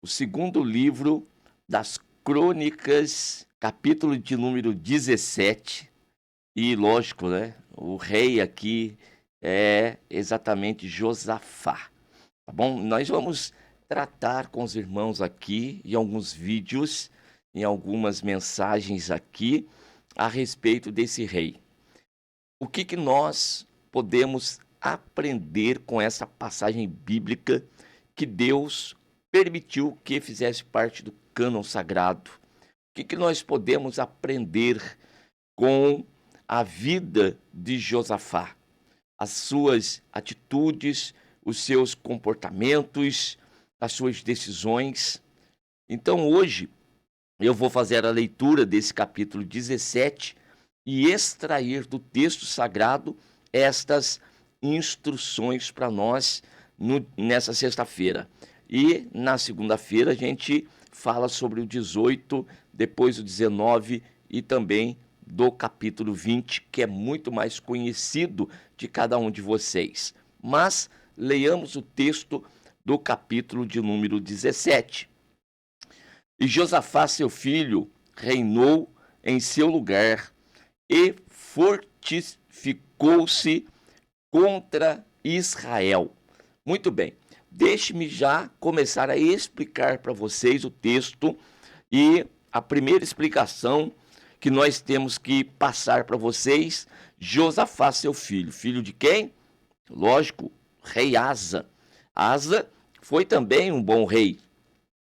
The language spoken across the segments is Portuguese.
o segundo livro das Crônicas, capítulo de número 17. E lógico, né? O rei aqui é exatamente Josafá, tá bom? Nós vamos tratar com os irmãos aqui em alguns vídeos, em algumas mensagens aqui a respeito desse rei. O que nós podemos aprender com essa passagem bíblica que Deus permitiu que fizesse parte do cânon sagrado? O que nós podemos aprender com a vida de Josafá? As suas atitudes, os seus comportamentos, as suas decisões. Então hoje eu vou fazer a leitura desse capítulo 17 e extrair do texto sagrado estas instruções para nós nessa sexta-feira. E na segunda-feira a gente fala sobre o 18, depois o 19 e também do capítulo 20, que é muito mais conhecido de cada um de vocês. Mas leiamos o texto do capítulo de número 17. E Josafá, seu filho, reinou em seu lugar e fortificou-se contra Israel. Muito bem, deixe-me já começar a explicar para vocês o texto, e a primeira explicação que nós temos que passar para vocês: Josafá, seu filho. Filho de quem? Lógico, rei Asa. Asa foi também um bom rei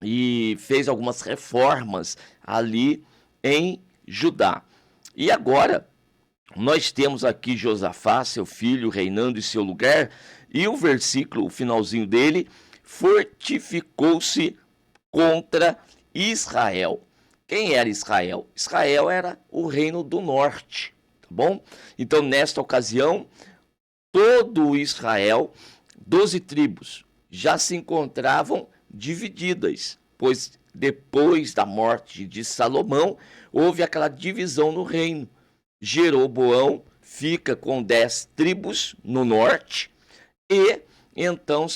e fez algumas reformas ali em Judá. E agora nós temos aqui Josafá, seu filho, reinando em seu lugar, e o versículo, o finalzinho dele: fortificou-se contra Israel. Quem era Israel? Israel era o reino do norte, tá bom? Então, nesta ocasião, todo Israel, 12 tribos, já se encontravam divididas, pois depois da morte de Salomão, houve aquela divisão no reino. Jeroboão fica com 10 tribos no norte e então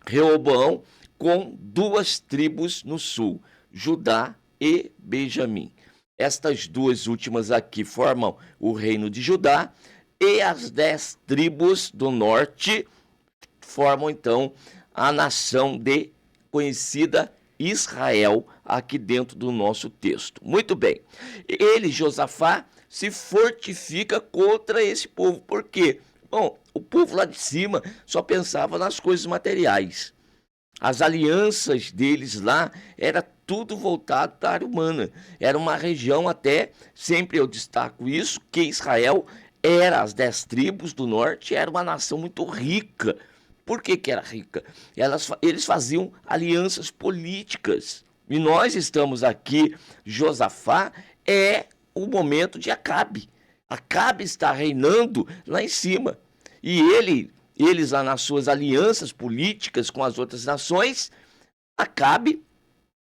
Reoboão com 2 tribos no sul, Judá e Benjamim. Estas duas últimas aqui formam o reino de Judá, e as 10 tribos do norte formam então a nação conhecida Israel, aqui dentro do nosso texto. Muito bem, ele, Josafá, se fortifica contra esse povo. Por quê? Bom, o povo lá de cima só pensava nas coisas materiais. As alianças deles lá era tudo voltado para a área humana. Era uma região, até, sempre eu destaco isso, que Israel era, as 10 tribos do norte, era uma nação muito rica. Por que era rica? Eles faziam alianças políticas. E nós estamos aqui, Josafá é o momento de Acabe. Acabe está reinando lá em cima. E eles lá nas suas alianças políticas com as outras nações, Acabe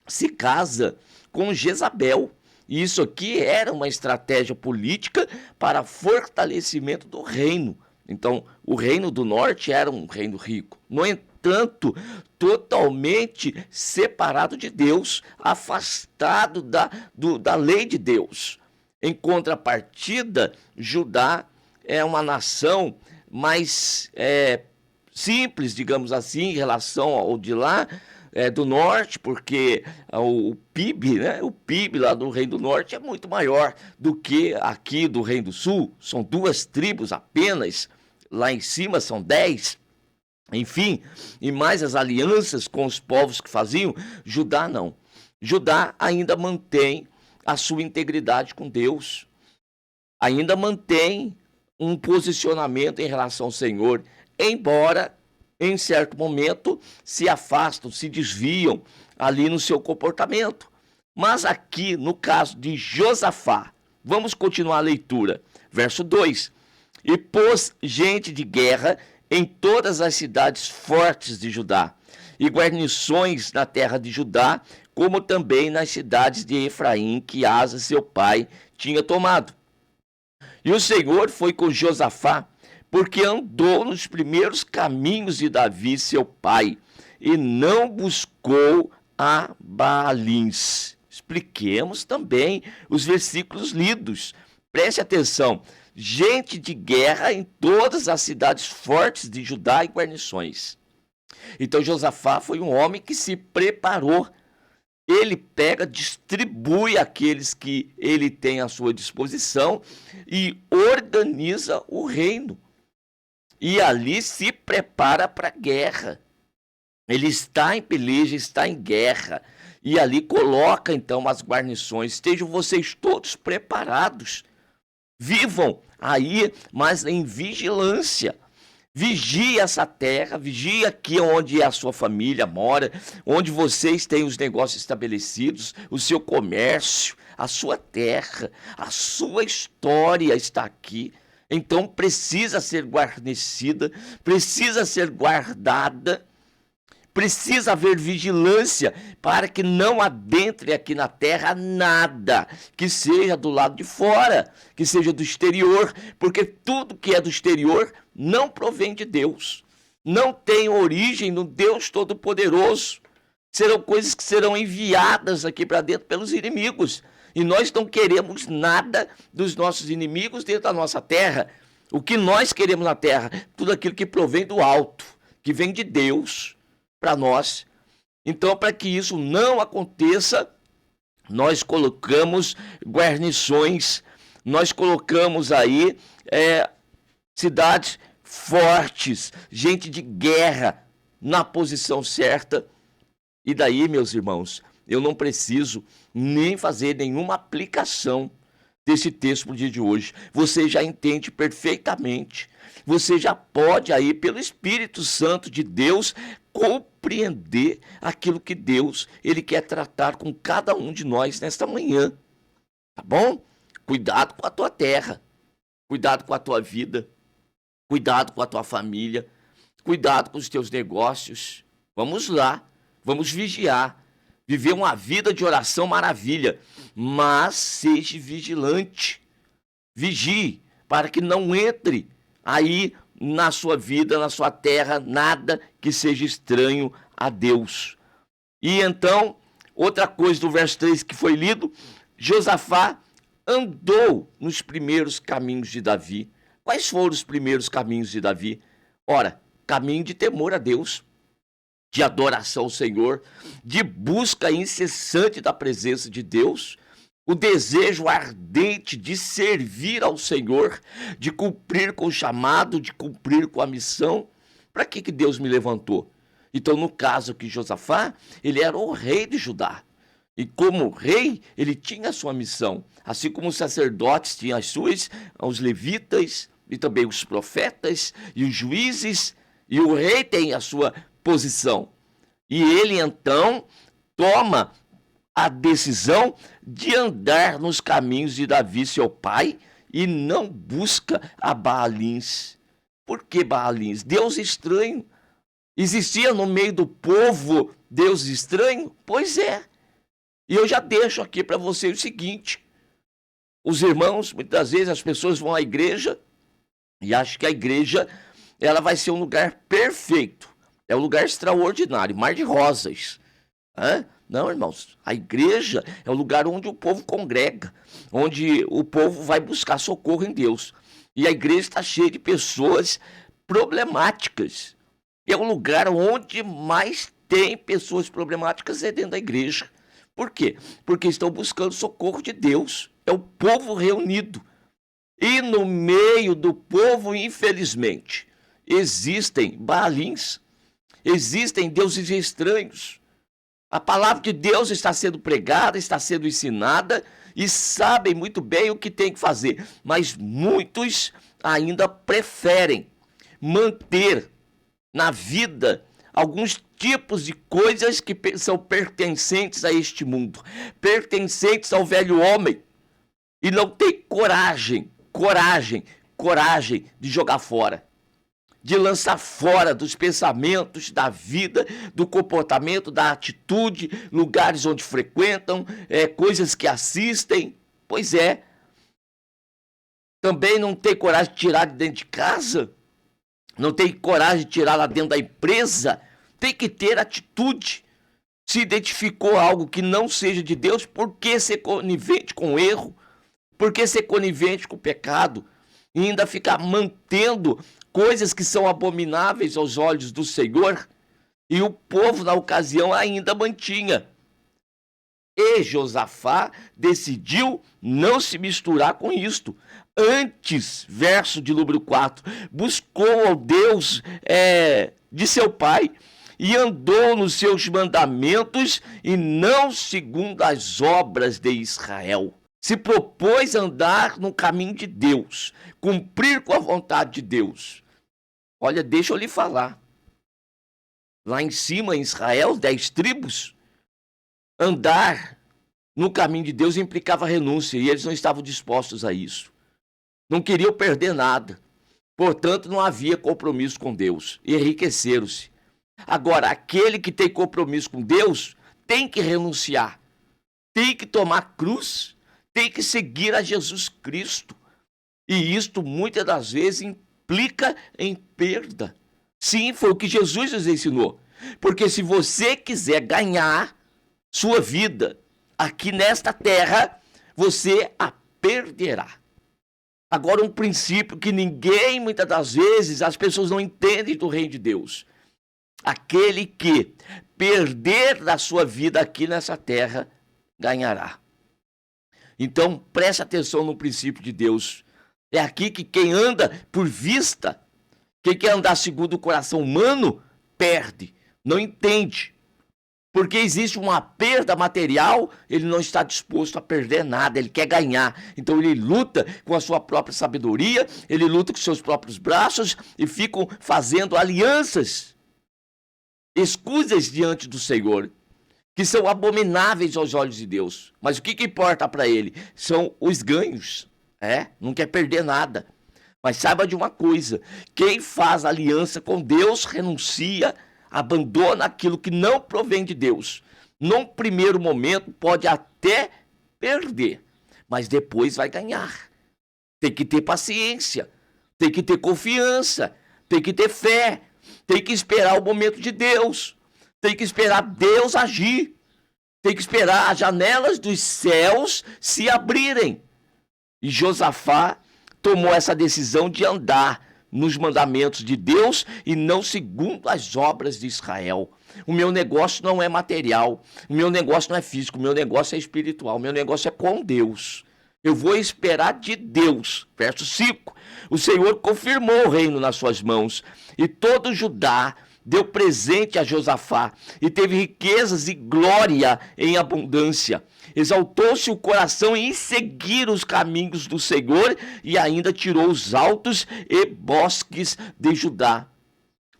se casa com Jezabel. E isso aqui era uma estratégia política para fortalecimento do reino. Então, o reino do norte era um reino rico. No entanto, totalmente separado de Deus, afastado da lei de Deus. Em contrapartida, Judá é uma nação mais simples, digamos assim, em relação ao de lá, do norte, porque o PIB, né, o PIB lá do Reino do Norte é muito maior do que aqui do Reino do Sul. São 2 tribos apenas, lá em cima são 10. Enfim, e mais as alianças com os povos que faziam. Judá não. Judá ainda mantém a sua integridade com Deus, ainda mantém um posicionamento em relação ao Senhor, embora em certo momento se afastam, se desviam ali no seu comportamento. Mas aqui, no caso de Josafá, vamos continuar a leitura. Verso 2: e pôs gente de guerra em todas as cidades fortes de Judá, e guarnições na terra de Judá, como também nas cidades de Efraim, que Asa, seu pai, tinha tomado. E o Senhor foi com Josafá, porque andou nos primeiros caminhos de Davi, seu pai, e não buscou a Baalins. Expliquemos também os versículos lidos. Preste atenção. Gente de guerra em todas as cidades fortes de Judá e guarnições. Então Josafá foi um homem que se preparou. Ele pega, distribui aqueles que ele tem à sua disposição e organiza o reino. E ali se prepara para a guerra. Ele está em peleja, está em guerra. E ali coloca então as guarnições. Estejam vocês todos preparados. Vivam aí, mas em vigilância. Vigie essa terra, vigie aqui onde a sua família mora, onde vocês têm os negócios estabelecidos, o seu comércio, a sua terra, a sua história está aqui. Então precisa ser guarnecida, precisa ser guardada, precisa haver vigilância para que não adentre aqui na terra nada que seja do lado de fora, que seja do exterior, porque tudo que é do exterior não provém de Deus, não tem origem no Deus Todo-Poderoso. Serão coisas que serão enviadas aqui para dentro pelos inimigos. E nós não queremos nada dos nossos inimigos dentro da nossa terra. O que nós queremos na terra? Tudo aquilo que provém do alto, que vem de Deus para nós. Então, para que isso não aconteça, nós colocamos guarnições, nós colocamos aí cidades fortes, gente de guerra na posição certa. E daí, meus irmãos, eu não preciso nem fazer nenhuma aplicação desse texto para o dia de hoje. Você já entende perfeitamente. Você já pode aí, pelo Espírito Santo de Deus, compreender aquilo que Deus ele quer tratar com cada um de nós nesta manhã. Tá bom? Cuidado com a tua terra. Cuidado com a tua vida. Cuidado com a tua família. Cuidado com os teus negócios. Vamos lá. Vamos vigiar. Viver uma vida de oração maravilha. Mas seja vigilante. Vigie para que não entre aí na sua vida, na sua terra, nada que seja estranho a Deus. E então, outra coisa do verso 3 que foi lido, Josafá andou nos primeiros caminhos de Davi. Quais foram os primeiros caminhos de Davi? Ora, caminho de temor a Deus, de adoração ao Senhor, de busca incessante da presença de Deus, o desejo ardente de servir ao Senhor, de cumprir com o chamado, de cumprir com a missão. Para que Deus me levantou? Então, no caso aqui, Josafá, ele era o rei de Judá. E como rei, ele tinha a sua missão. Assim como os sacerdotes tinham as suas, os levitas, e também os profetas, e os juízes, e o rei tem a sua posição. E ele, então, toma a decisão de andar nos caminhos de Davi, seu pai, e não busca a Baalins. Por que Baalins? Deus estranho. Existia no meio do povo Deus estranho? Pois é. E eu já deixo aqui para você o seguinte. Os irmãos, muitas vezes as pessoas vão à igreja e acham que a igreja ela vai ser um lugar perfeito. É um lugar extraordinário, mar de rosas. Não, irmãos, a igreja é o lugar onde o povo congrega, onde o povo vai buscar socorro em Deus. E a igreja está cheia de pessoas problemáticas. E é um lugar onde mais tem pessoas problemáticas dentro da igreja. Por quê? Porque estão buscando socorro de Deus. É o povo reunido. E no meio do povo, infelizmente, existem Baalins, existem deuses estranhos. A palavra de Deus está sendo pregada, está sendo ensinada e sabem muito bem o que tem que fazer. Mas muitos ainda preferem manter na vida alguns tipos de coisas que são pertencentes a este mundo, pertencentes ao velho homem, e não tem coragem de jogar fora, de lançar fora dos pensamentos, da vida, do comportamento, da atitude, lugares onde frequentam, coisas que assistem. Pois é. Também não tem coragem de tirar de dentro de casa, não tem coragem de tirar lá dentro da empresa, tem que ter atitude. Se identificou algo que não seja de Deus, por que ser conivente com o erro? Por que ser conivente com o pecado? E ainda ficar mantendo coisas que são abomináveis aos olhos do Senhor? E o povo, na ocasião, ainda mantinha. E Josafá decidiu não se misturar com isto. Antes, verso de número 4, buscou ao Deus de seu pai e andou nos seus mandamentos e não segundo as obras de Israel. Se propôs andar no caminho de Deus, cumprir com a vontade de Deus. Olha, deixa eu lhe falar. Lá em cima, em Israel, 10 tribos, andar no caminho de Deus implicava renúncia, e eles não estavam dispostos a isso. Não queriam perder nada. Portanto, não havia compromisso com Deus. Enriqueceram-se. Agora, aquele que tem compromisso com Deus tem que renunciar. Tem que tomar cruz. Tem que seguir a Jesus Cristo. E isto, muitas das vezes, implica em perda. Sim, foi o que Jesus nos ensinou. Porque se você quiser ganhar sua vida aqui nesta terra, você a perderá. Agora, um princípio que ninguém, muitas das vezes, as pessoas não entendem do reino de Deus. Aquele que perder da sua vida aqui nessa terra, ganhará. Então, preste atenção no princípio de Deus. É aqui que quem anda por vista, quem quer andar segundo o coração humano, perde, não entende. Porque existe uma perda material, ele não está disposto a perder nada, ele quer ganhar. Então ele luta com a sua própria sabedoria, ele luta com seus próprios braços e ficam fazendo alianças, escusas diante do Senhor, que são abomináveis aos olhos de Deus. Mas o que importa para ele? São os ganhos, não quer perder nada. Mas saiba de uma coisa, quem faz aliança com Deus renuncia, abandona aquilo que não provém de Deus. Num primeiro momento pode até perder, mas depois vai ganhar. Tem que ter paciência, tem que ter confiança, tem que ter fé, tem que esperar o momento de Deus, tem que esperar Deus agir, tem que esperar as janelas dos céus se abrirem. E Josafá tomou essa decisão de andar nos mandamentos de Deus e não segundo as obras de Israel. O meu negócio não é material, o meu negócio não é físico, o meu negócio é espiritual, o meu negócio é com Deus. Eu vou esperar de Deus. Verso 5, o Senhor confirmou o reino nas suas mãos, e todo Judá deu presente a Josafá, e teve riquezas e glória em abundância. Exaltou-se o coração em seguir os caminhos do Senhor, e ainda tirou os altos e bosques de Judá,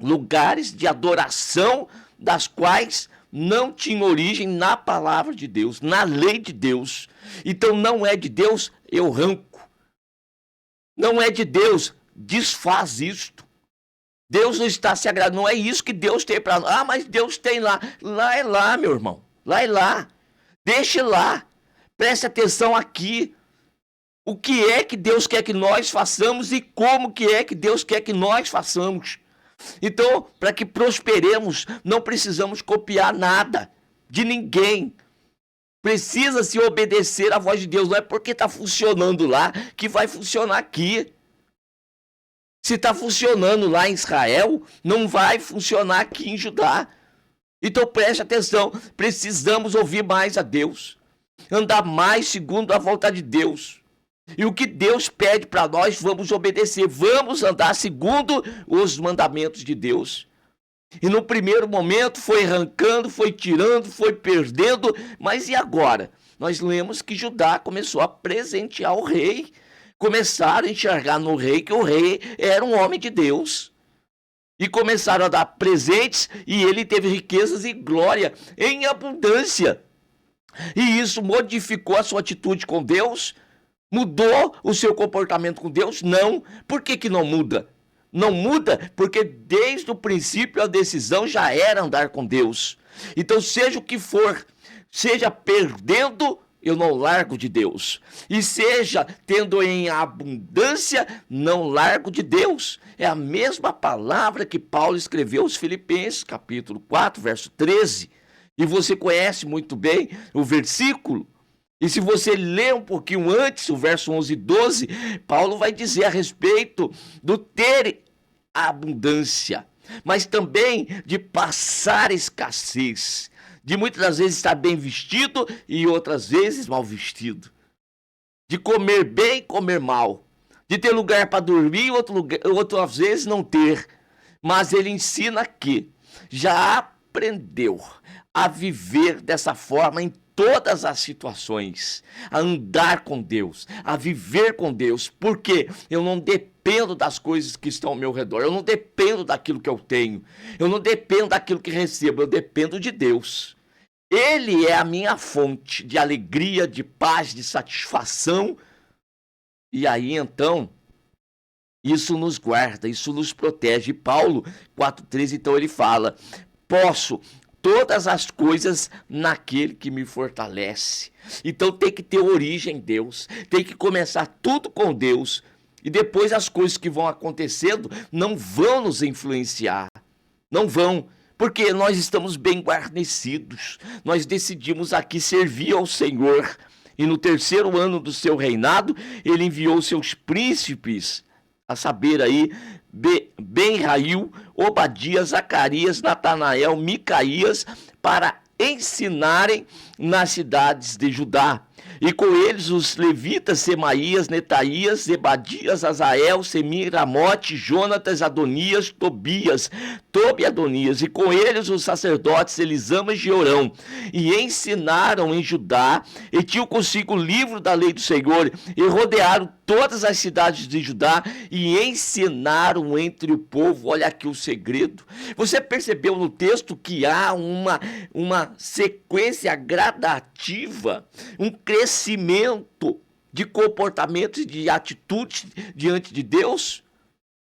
lugares de adoração das quais não tinha origem na palavra de Deus, na lei de Deus. Então não é de Deus, eu arranco. Não é de Deus, desfaz isto. Deus não está se agradando, não é isso que Deus tem para nós. Ah, mas Deus tem lá. Lá é lá, meu irmão. Lá é lá. Deixe lá. Preste atenção aqui. O que é que Deus quer que nós façamos e como que é que Deus quer que nós façamos. Então, para que prosperemos, não precisamos copiar nada de ninguém. Precisa-se obedecer à voz de Deus. Não é porque está funcionando lá que vai funcionar aqui. Se está funcionando lá em Israel, não vai funcionar aqui em Judá. Então preste atenção, precisamos ouvir mais a Deus, andar mais segundo a vontade de Deus. E o que Deus pede para nós, vamos obedecer, vamos andar segundo os mandamentos de Deus. E no primeiro momento foi arrancando, foi tirando, foi perdendo, mas e agora? Nós lemos que Judá começou a presentear o rei. Começaram a enxergar no rei que o rei era um homem de Deus. E começaram a dar presentes e ele teve riquezas e glória em abundância. E isso modificou a sua atitude com Deus? Mudou o seu comportamento com Deus? Não. Por que não muda? Não muda porque desde o princípio a decisão já era andar com Deus. Então seja o que for, seja perdendo eu não largo de Deus. E seja tendo em abundância, não largo de Deus. É a mesma palavra que Paulo escreveu aos Filipenses, capítulo 4, verso 13. E você conhece muito bem o versículo. E se você ler um pouquinho antes, o verso 11 e 12, Paulo vai dizer a respeito do ter abundância, mas também de passar escassez, de muitas das vezes estar bem vestido e outras vezes mal vestido, de comer bem e comer mal, de ter lugar para dormir e outras vezes não ter. Mas ele ensina que já aprendeu a viver dessa forma em todas as situações, a andar com Deus, a viver com Deus, porque eu não dependo das coisas que estão ao meu redor, eu não dependo daquilo que eu tenho, eu não dependo daquilo que recebo, eu dependo de Deus. Ele é a minha fonte de alegria, de paz, de satisfação. E aí então, isso nos guarda, isso nos protege. Paulo 4,13, então ele fala: posso todas as coisas naquele que me fortalece. Então tem que ter origem em Deus, tem que começar tudo com Deus, e depois as coisas que vão acontecendo não vão nos influenciar, não vão, porque nós estamos bem guarnecidos, nós decidimos aqui servir ao Senhor, e no 3º ano do seu reinado, ele enviou seus príncipes, a saber aí, Ben-Rail, Obadias, Zacarias, Natanael, Micaías, para ensinarem nas cidades de Judá. E com eles os levitas Semaías, Netaías, Zebadias, Azael, Semir, Ramote, Jonatas, Adonias, Tobias, Tobi e Adonias. E com eles os sacerdotes Elisama e Georão. E ensinaram em Judá, e tinham consigo o livro da lei do Senhor, e rodearam todas as cidades de Judá, e ensinaram entre o povo. Olha aqui o segredo. Você percebeu no texto que há uma sequência gradativa, um crescimento de comportamentos e de atitudes diante de Deus,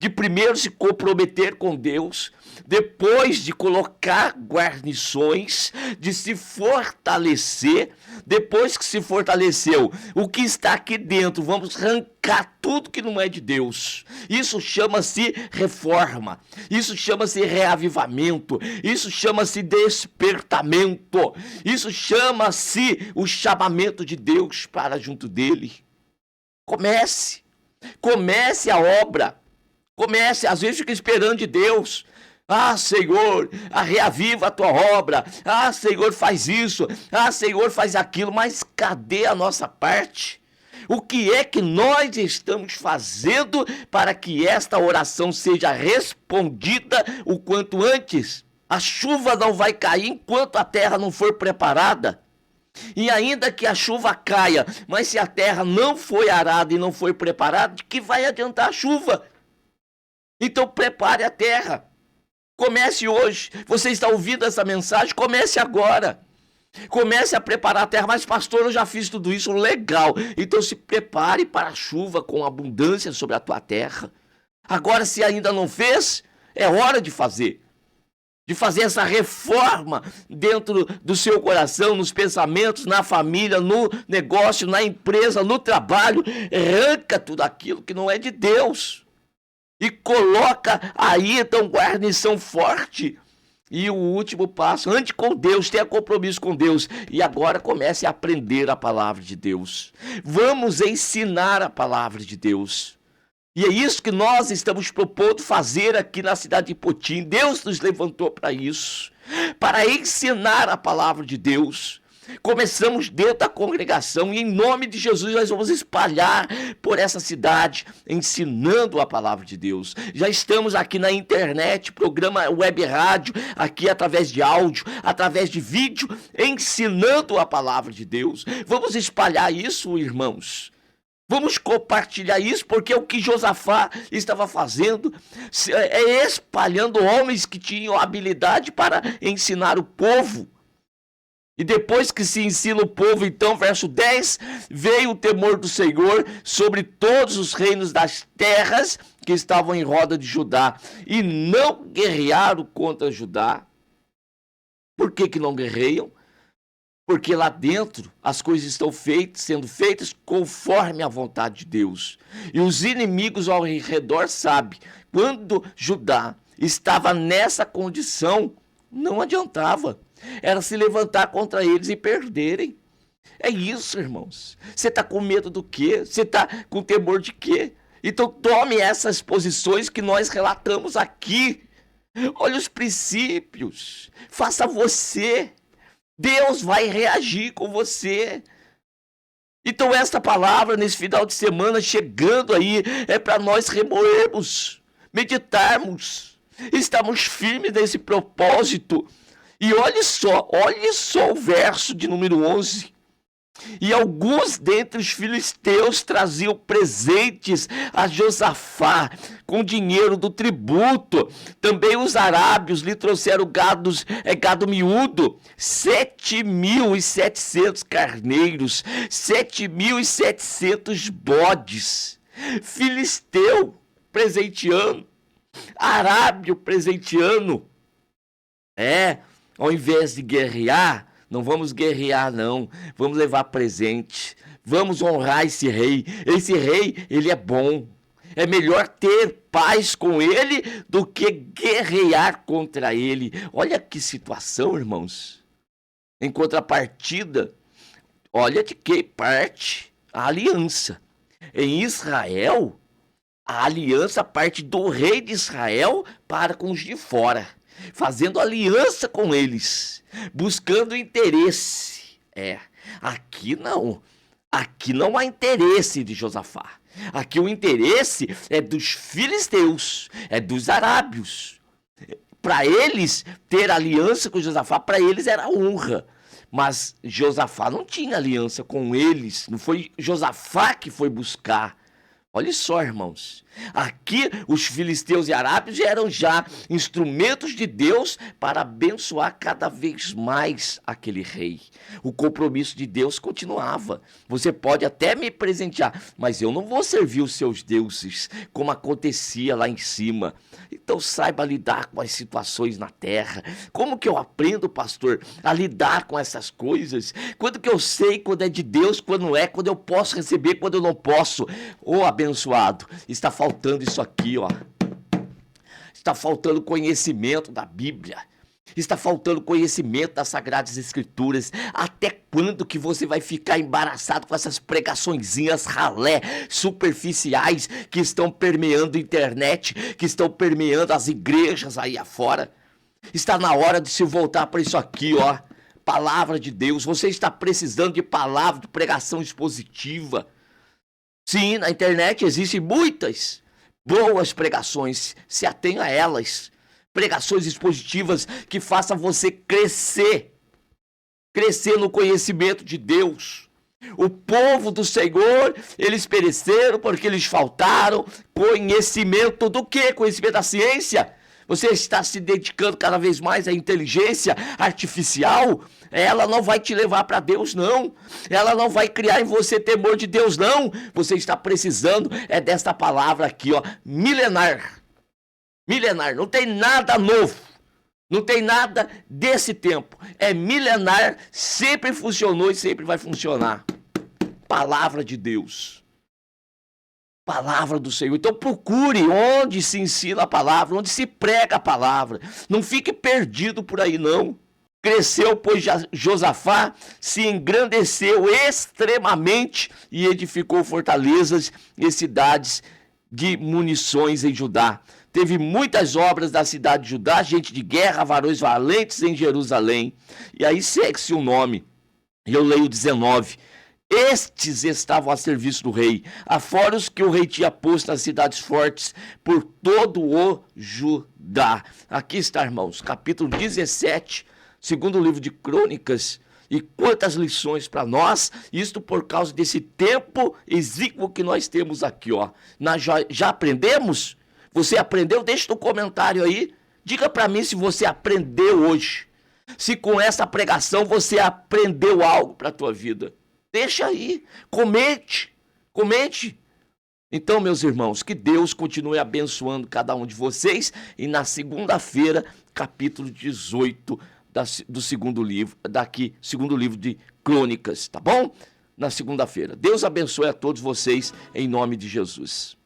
de primeiro se comprometer com Deus, depois de colocar guarnições, de se fortalecer. Depois que se fortaleceu, o que está aqui dentro, vamos arrancar tudo que não é de Deus. Isso chama-se reforma, isso chama-se reavivamento, isso chama-se despertamento, isso chama-se o chamamento de Deus para junto dele. Comece a obra, comece, às vezes fica esperando de Deus. Ah, Senhor, reaviva a tua obra. Ah, Senhor, faz isso. Ah, Senhor, faz aquilo. Mas cadê a nossa parte? O que é que nós estamos fazendo para que esta oração seja respondida o quanto antes? A chuva não vai cair enquanto a terra não for preparada. E ainda que a chuva caia, mas se a terra não foi arada e não foi preparada, de que vai adiantar a chuva? Então prepare a terra. Comece hoje. Você está ouvindo essa mensagem? Comece agora. Comece a preparar a terra. Mas pastor, eu já fiz tudo isso. Legal. Então se prepare para a chuva com abundância sobre a tua terra. Agora, se ainda não fez, é hora de fazer. De fazer essa reforma dentro do seu coração, nos pensamentos, na família, no negócio, na empresa, no trabalho. Arranca tudo aquilo que não é de Deus. E coloca aí, então, guarnição forte. E o último passo, ande com Deus, tenha compromisso com Deus. E agora comece a aprender a palavra de Deus. Vamos ensinar a palavra de Deus. E é isso que nós estamos propondo fazer aqui na cidade de Potim. Deus nos levantou para isso, para ensinar a palavra de Deus. Começamos dentro da congregação e em nome de Jesus nós vamos espalhar por essa cidade, ensinando a palavra de Deus. Já estamos aqui na internet, programa web rádio, aqui através de áudio, através de vídeo, ensinando a palavra de Deus. Vamos espalhar isso, irmãos. Vamos compartilhar isso, porque o que Josafá estava fazendo é espalhando homens que tinham habilidade para ensinar o povo. E depois que se ensina o povo, então, verso 10, veio o temor do Senhor sobre todos os reinos das terras que estavam em roda de Judá, e não guerrearam contra Judá. Por que não guerreiam? Porque lá dentro as coisas estão sendo feitas conforme a vontade de Deus. E os inimigos ao redor sabem, quando Judá estava nessa condição, não adiantava. Era se levantar contra eles e perderem. É isso, irmãos. Você está com medo do quê? Você está com temor de quê? Então tome essas posições que nós relatamos aqui. Olha os princípios. Faça você. Deus vai reagir com você. Então esta palavra nesse final de semana chegando aí é para nós remoermos, meditarmos, estamos firmes nesse propósito. E olhe só o verso de número 11. E alguns dentre os filisteus traziam presentes a Josafá com dinheiro do tributo. Também os arábios lhe trouxeram gado miúdo, 7.700 carneiros, 7.700 bodes. Filisteu presenteando, arábio presenteando. Ao invés de guerrear, não vamos guerrear, não. Vamos levar presente. Vamos honrar esse rei. Esse rei, ele é bom. É melhor ter paz com ele do que guerrear contra ele. Olha que situação, irmãos. Em contrapartida, olha de que parte a aliança. Em Israel, a aliança parte do rei de Israel para com os de fora, fazendo aliança com eles, buscando interesse. Aqui não há interesse de Josafá. Aqui o interesse é dos filisteus, é dos arábios. Para eles, ter aliança com Josafá, para eles era honra. Mas Josafá não tinha aliança com eles, não foi Josafá que foi buscar. Olha só, irmãos, aqui os filisteus e arábios eram já instrumentos de Deus para abençoar cada vez mais aquele rei. O compromisso de Deus continuava. Você pode até me presentear, mas eu não vou servir os seus deuses, como acontecia lá em cima. Então saiba lidar com as situações na terra. Como que eu aprendo, pastor, a lidar com essas coisas? Quando que eu sei quando é de Deus, quando não é, quando eu posso receber, quando eu não posso? Abençoado, está faltando isso aqui, Está faltando conhecimento da Bíblia. Está faltando conhecimento das Sagradas Escrituras. Até quando que você vai ficar embaraçado com essas pregaçõezinhas ralé, superficiais, que estão permeando a internet, que estão permeando as igrejas aí afora? Está na hora de se voltar para isso aqui, Palavra de Deus. Você está precisando de palavra, de pregação expositiva. Sim, na internet existem muitas boas pregações, se atenha a elas. Pregações expositivas que façam você crescer no conhecimento de Deus. O povo do Senhor, eles pereceram porque eles faltaram conhecimento do quê? Conhecimento da ciência. Você está se dedicando cada vez mais à inteligência artificial. Ela não vai te levar para Deus, não. Ela não vai criar em você temor de Deus, não. Você está precisando desta palavra aqui, milenar. Milenar, não tem nada novo. Não tem nada desse tempo. É milenar, sempre funcionou e sempre vai funcionar. Palavra de Deus. Palavra do Senhor. Então procure onde se ensina a palavra, onde se prega a palavra. Não fique perdido por aí, não. Cresceu, pois Josafá se engrandeceu extremamente e edificou fortalezas e cidades de munições em Judá. Teve muitas obras da cidade de Judá, gente de guerra, varões valentes em Jerusalém. E aí segue-se o nome. Eu leio 19. Estes estavam a serviço do rei, afora os que o rei tinha posto nas cidades fortes por todo o Judá. Aqui está, irmãos, capítulo 17, segundo livro de Crônicas. E quantas lições para nós, isto por causa desse tempo exíguo que nós temos aqui, Nós já aprendemos? Você aprendeu? Deixa no comentário aí. Diga para mim se você aprendeu hoje. Se com essa pregação você aprendeu algo para a tua vida. Deixa aí, comente. Então, meus irmãos, que Deus continue abençoando cada um de vocês. E na segunda-feira, capítulo 18 do segundo livro, segundo livro de Crônicas, tá bom? Na segunda-feira. Deus abençoe a todos vocês, em nome de Jesus.